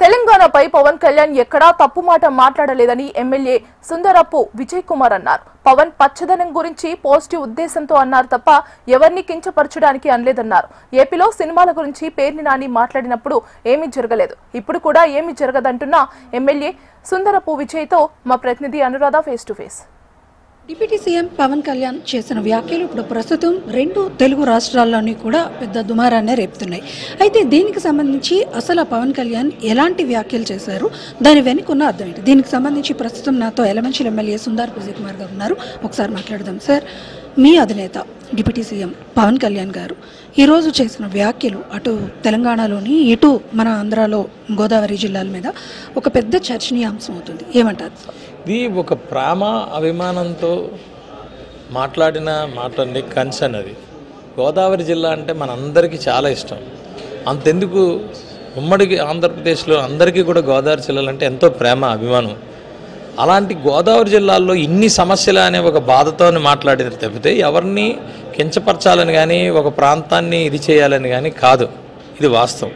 తెలంగాణపై పవన్ కళ్యాణ్ ఎక్కడా తప్పు మాట మాట్లాడలేదని ఎమ్మెల్యే సుందరపు విజయ్ కుమార్ అన్నారు. పవన్ పచ్చదనం గురించి పాజిటివ్ ఉద్దేశంతో అన్నారు తప్ప ఎవరిని కించపరచడానికి అనలేదన్నారు. ఏపీలో సినిమాల గురించి పేర్ని నాని మాట్లాడినప్పుడు ఏమీ జరగలేదు, ఇప్పుడు కూడా ఏమీ జరగదంటున్న ఎమ్మెల్యే సుందరపు విజయ్తో మా ప్రతినిధి Anuradha face to face. Deputy CM Pawan Kalyan చేసిన వ్యాఖ్యలు ఇప్పుడు ప్రస్తుతం రెండు తెలుగు రాష్ట్రాల్లోని కూడా పెద్ద దుమారాన్ని రేపుతున్నాయి. అయితే దీనికి సంబంధించి అసలు పవన్ కళ్యాణ్ ఎలాంటి వ్యాఖ్యలు చేశారు, దాని వెనుకున్న అర్థం ఏంటి, దీనికి సంబంధించి ప్రస్తుతం నాతో ఎలమంచిలి ఎమ్మెల్యే సుందరపు విజయ్ కుమార్ గారు ఉన్నారు. ఒకసారి మాట్లాడదాం. సార్, మీ అధినేత డిప్యూటీ సీఎం పవన్ కళ్యాణ్ గారు ఈరోజు చేసిన వ్యాఖ్యలు అటు తెలంగాణలోని ఇటు మన ఆంధ్రాలో గోదావరి జిల్లాల మీద ఒక పెద్ద చర్చనీయాంశం అవుతుంది. ఏమంటారు? ఇది ఒక ప్రేమ అభిమానంతో మాట్లాడిన మాట అండి, కన్సర్న్. అది గోదావరి జిల్లా అంటే మనందరికీ చాలా ఇష్టం. అంతెందుకు ఉమ్మడి ఆంధ్రప్రదేశ్లో అందరికీ కూడా గోదావరి జిల్లాలు అంటే ఎంతో ప్రేమ అభిమానం. అలాంటి గోదావరి జిల్లాల్లో ఇన్ని సమస్యలు అనే ఒక బాధతో మాట్లాడిన తప్పితే ఎవరిని కించపరచాలని కానీ ఒక ప్రాంతాన్ని ఇది చేయాలని కానీ కాదు. ఇది వాస్తవం.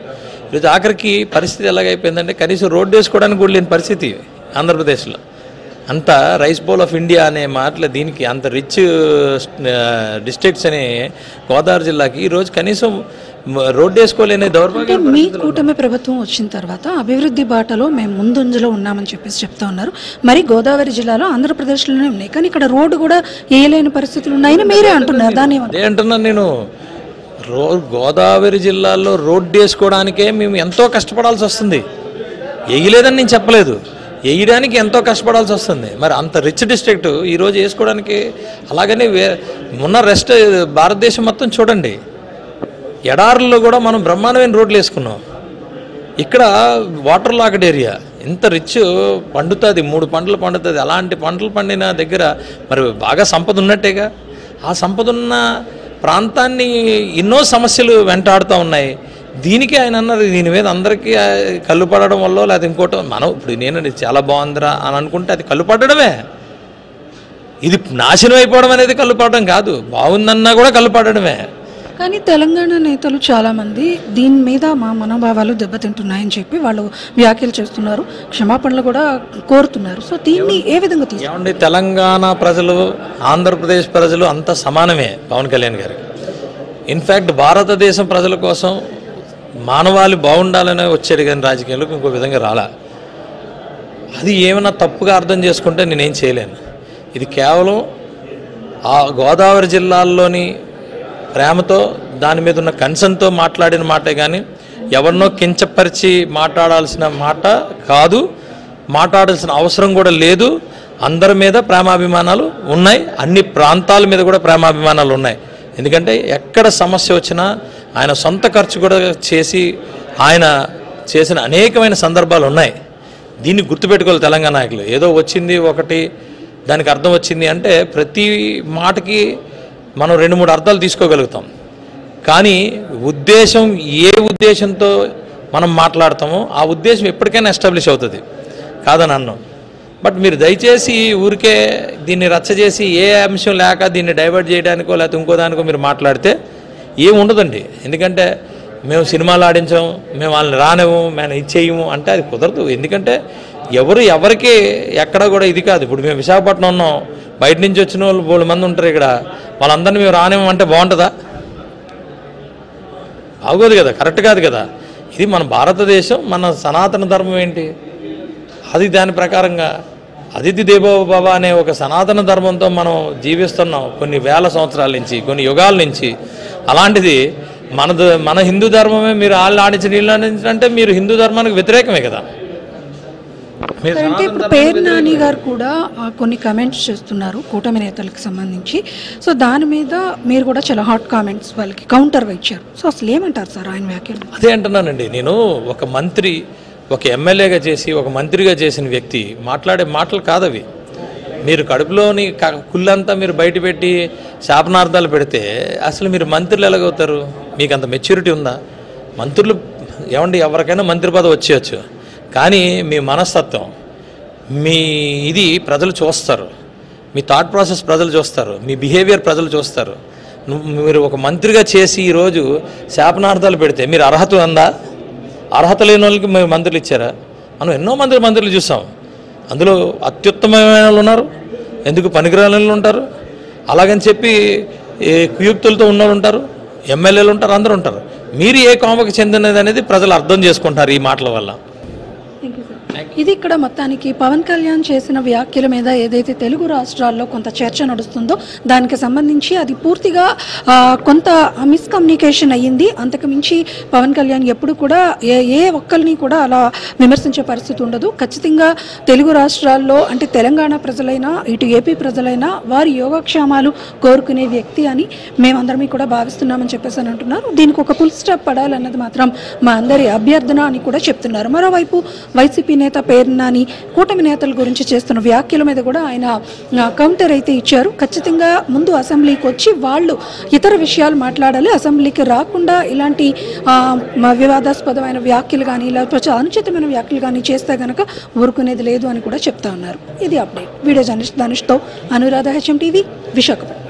ఈరోజు ఆఖరికి పరిస్థితి ఎలాగైపోయిందంటే కనీసం రోడ్డు వేసుకోవడానికి కూడా లేని పరిస్థితి ఆంధ్రప్రదేశ్లో. అంత రైస్ బౌల్ ఆఫ్ ఇండియా అనే మాటలు దీనికి అంత రిచ్ డిస్ట్రిక్ట్స్ అనే గోదావరి జిల్లాకి ఈరోజు కనీసం రోడ్డు వేసుకోలేని దౌర్భాగ్యం. మీ కూటమి ప్రభుత్వం వచ్చిన తర్వాత అభివృద్ధి బాటలో మేము ముందంజలో ఉన్నామని చెప్తా ఉన్నారు. మరి గోదావరి జిల్లాలో ఆంధ్రప్రదేశ్లోనే ఉన్నాయి, కానీ ఇక్కడ రోడ్డు కూడా వేయలేని పరిస్థితులు ఉన్నాయని మీరే అంటున్నారు. దాన్ని అదే అంటున్నాను నేను. గోదావరి జిల్లాలో రోడ్డు వేసుకోవడానికే మేము ఎంతో కష్టపడాల్సి వస్తుంది. వేయలేదని నేను చెప్పలేదు, వేయడానికి ఎంతో కష్టపడాల్సి వస్తుంది. మరి అంత రిచ్ డిస్ట్రిక్ట్ ఈరోజు వేసుకోవడానికి. అలాగనే ఉన్న రెస్ట్ భారతదేశం మొత్తం చూడండి, ఎడారుల్లో కూడా మనం బ్రహ్మాండమైన రోడ్లు వేసుకున్నాం. ఇక్కడ వాటర్ లాక్డ్ ఏరియా, ఇంత రిచ్ పండుతుంది, 3 పంటలు పండుతుంది. అలాంటి పంటలు పండిన దగ్గర మరి బాగా సంపద ఉన్నట్టేగా. ఆ సంపద ఉన్న ప్రాంతాన్ని ఎన్నో సమస్యలు వెంటాడుతూ ఉన్నాయి. దీనికి ఆయన అన్నారు, దీని మీద అందరికీ కళ్ళు పడడం వల్ల లేదా ఇంకోటి మనం ఇప్పుడు నేను చాలా బాగుందిరా అని అనుకుంటే అది కళ్ళు పడడమే. ఇది నాశనం అయిపోవడం అనేది కళ్ళు పడడం కాదు, బాగుందన్నా కూడా కళ్ళు పడడమే. కానీ తెలంగాణ నేతలు చాలామంది దీని మీద మా మనోభావాలు దెబ్బతింటున్నాయని చెప్పి వాళ్ళు వ్యాఖ్యలు చేస్తున్నారు, క్షమాపణలు కూడా కోరుతున్నారు. సో దీన్ని ఏ విధంగా ఏమండి, తెలంగాణ ప్రజలు ఆంధ్రప్రదేశ్ ప్రజలు అంతా సమానమే పవన్ కళ్యాణ్ గారికి. ఇన్ఫ్యాక్ట్ భారతదేశం ప్రజల కోసం మానవాళి బాగుండాలనే వచ్చాడు, కానీ రాజకీయాలకు ఇంకో విధంగా రాలా. అది ఏమైనా తప్పుగా అర్థం చేసుకుంటే నేనేం చేయలేను. ఇది కేవలం ఆ గోదావరి జిల్లాల్లోని ప్రేమతో దాని మీద ఉన్న కన్సర్న్తో మాట్లాడిన మాటే కానీ ఎవరినో కించపరిచి మాట్లాడాల్సిన మాట కాదు, మాట్లాడాల్సిన అవసరం కూడా లేదు. అందరి మీద ప్రేమాభిమానాలు ఉన్నాయి, అన్ని ప్రాంతాల మీద కూడా ప్రేమాభిమానాలు ఉన్నాయి. ఎందుకంటే ఎక్కడ సమస్య వచ్చినా ఆయన సొంత ఖర్చు కూడా చేసి ఆయన చేసిన అనేకమైన సందర్భాలు ఉన్నాయి. దీన్ని గుర్తుపెట్టుకోవాలి తెలంగాణ నాయకులు. ఏదో వచ్చింది ఒకటి దానికి అర్థం వచ్చింది అంటే ప్రతి మాటకి మనం 2-3 అర్థాలు తీసుకోగలుగుతాం. కానీ ఉద్దేశం, ఏ ఉద్దేశంతో మనం మాట్లాడతామో ఆ ఉద్దేశం ఎప్పటికైనా ఎస్టాబ్లిష్ అవుతుంది, కాదని అన్నాం. బట్ మీరు దయచేసి ఊరికే దీన్ని రచ్చ చేసి ఏ అంశం లేక దీన్ని డైవర్ట్ చేయడానికో లేకపోతే ఇంకో దానికో మీరు మాట్లాడితే ఏమి ఉండదండి. ఎందుకంటే మేము సినిమాలు ఆడించాం, మేము వాళ్ళని రానివ్వము, మేము ఇచ్చేయము అంటే అది కుదరదు. ఎందుకంటే ఎవరికి ఎక్కడ కూడా ఇది కాదు. ఇప్పుడు మేము విశాఖపట్నం ఉన్నాం, బయట నుంచి వచ్చిన వాళ్ళు 3 మంది ఉంటారు ఇక్కడ, వాళ్ళందరినీ మేము రానివ్వమంటే బాగుంటుందా? బాగోదు కదా, కరెక్ట్ కాదు కదా. ఇది మన భారతదేశం, మన సనాతన ధర్మం ఏంటి అది, దాని ప్రకారంగా అతిథి దేవో భవ అనే ఒక సనాతన ధర్మంతో మనం జీవిస్తున్నాం కొన్ని వేల సంవత్సరాల నుంచి, కొన్ని యుగాల నుంచి. అలాంటిది మన హిందూ ధర్మమే మీరు వాళ్ళు ఆడించిన ఇల్లు ఆడించాలంటే మీరు హిందూ ధర్మానికి వ్యతిరేకమే కదా. అంటే ఇప్పుడు పేరు నాని గారు కూడా కొన్ని కామెంట్స్ చేస్తున్నారు కూటమి నేతలకు సంబంధించి. సో దాని మీద మీరు కూడా చాలా హాట్ కామెంట్స్ వాళ్ళకి కౌంటర్గా ఇచ్చారు. సో అసలు ఏమంటారు సార్ ఆయన వ్యాఖ్యలు? అదే అంటున్నానండి నేను. ఒక మంత్రి, ఒక ఎమ్మెల్యేగా చేసి ఒక మంత్రిగా చేసిన వ్యక్తి మాట్లాడే మాటలు కాదవి. మీరు కడుపులోని కుళ్ళంతా మీరు బయట పెట్టి శాపనార్థాలు పెడితే అసలు మీరు మంత్రులు ఎలాగవుతారు? మీకు అంత మెచ్యూరిటీ ఉందా? మంత్రులు ఏమండి, ఎవరికైనా మంత్రి పదవి వచ్చేయచ్చు, కానీ మీ మనస్తత్వం, మీ ఇది ప్రజలు చూస్తారు, మీ థాట్ ప్రాసెస్ ప్రజలు చూస్తారు, మీ బిహేవియర్ ప్రజలు చూస్తారు. మీరు ఒక మంత్రిగా చేసి ఈరోజు శాపనార్థాలు పెడితే మీరు అర్హత ఉందా? అర్హత లేని వాళ్ళకి మేము మంత్రులు ఇచ్చారా? మనం ఎన్నో మంత్రులు చూసాం. అందులో అత్యుత్తమమైన వాళ్ళు ఉన్నారు, ఎందుకు పనికిరాని వాళ్ళు ఉంటారు, అలాగని చెప్పి కుయుక్తులతో ఉన్నవాళ్ళు ఉంటారు, ఎమ్మెల్యేలు ఉంటారు, అందరూ ఉంటారు. మీరు ఏ కోమకు చెందినది అనేది ప్రజలు అర్థం చేసుకుంటారు ఈ మాటల వల్ల. ఇది ఇక్కడ మొత్తానికి పవన్ కళ్యాణ్ చేసిన వ్యాఖ్యల మీద ఏదైతే తెలుగు రాష్ట్రాల్లో కొంత చర్చ నడుస్తుందో దానికి సంబంధించి అది పూర్తిగా కొంత మిస్కమ్యూనికేషన్ అయ్యింది. అంతకుమించి పవన్ కళ్యాణ్ ఎప్పుడు కూడా ఏ ఒక్కరిని కూడా అలా విమర్శించే పరిస్థితి ఉండదు. ఖచ్చితంగా తెలుగు రాష్ట్రాల్లో అంటే తెలంగాణ ప్రజలైనా ఇటు ఏపీ ప్రజలైనా వారి యోగక్షేమాలు కోరుకునే వ్యక్తి అని మేమందరం కూడా భావిస్తున్నామని చెప్పేసి అని అంటున్నారు. దీనికి ఒక ఫుల్ స్టాప్ పడాలన్నది మాత్రం మా అందరి అభ్యర్థన అని కూడా చెప్తున్నారు. మరోవైపు వైసీపీ నేత పేరు నాని కూటమి నేతల గురించి చేస్తున్న వ్యాఖ్యల మీద కూడా ఆయన కౌంటర్ అయితే ఇచ్చారు. ఖచ్చితంగా ముందు అసెంబ్లీకి వచ్చి వాళ్ళు ఇతర విషయాలు మాట్లాడాలి, అసెంబ్లీకి రాకుండా ఇలాంటి వివాదాస్పదమైన వ్యాఖ్యలు కానీ లేకపోతే అనుచితమైన వ్యాఖ్యలు కానీ చేస్తే కనుక ఊరుకునేది లేదు అని కూడా చెప్తా ఉన్నారు. ఇది అప్డేట్. వీడియో జర్నలిస్ట్ ధనుష్తో అనురాధ, HM TV, విశాఖపట్నం.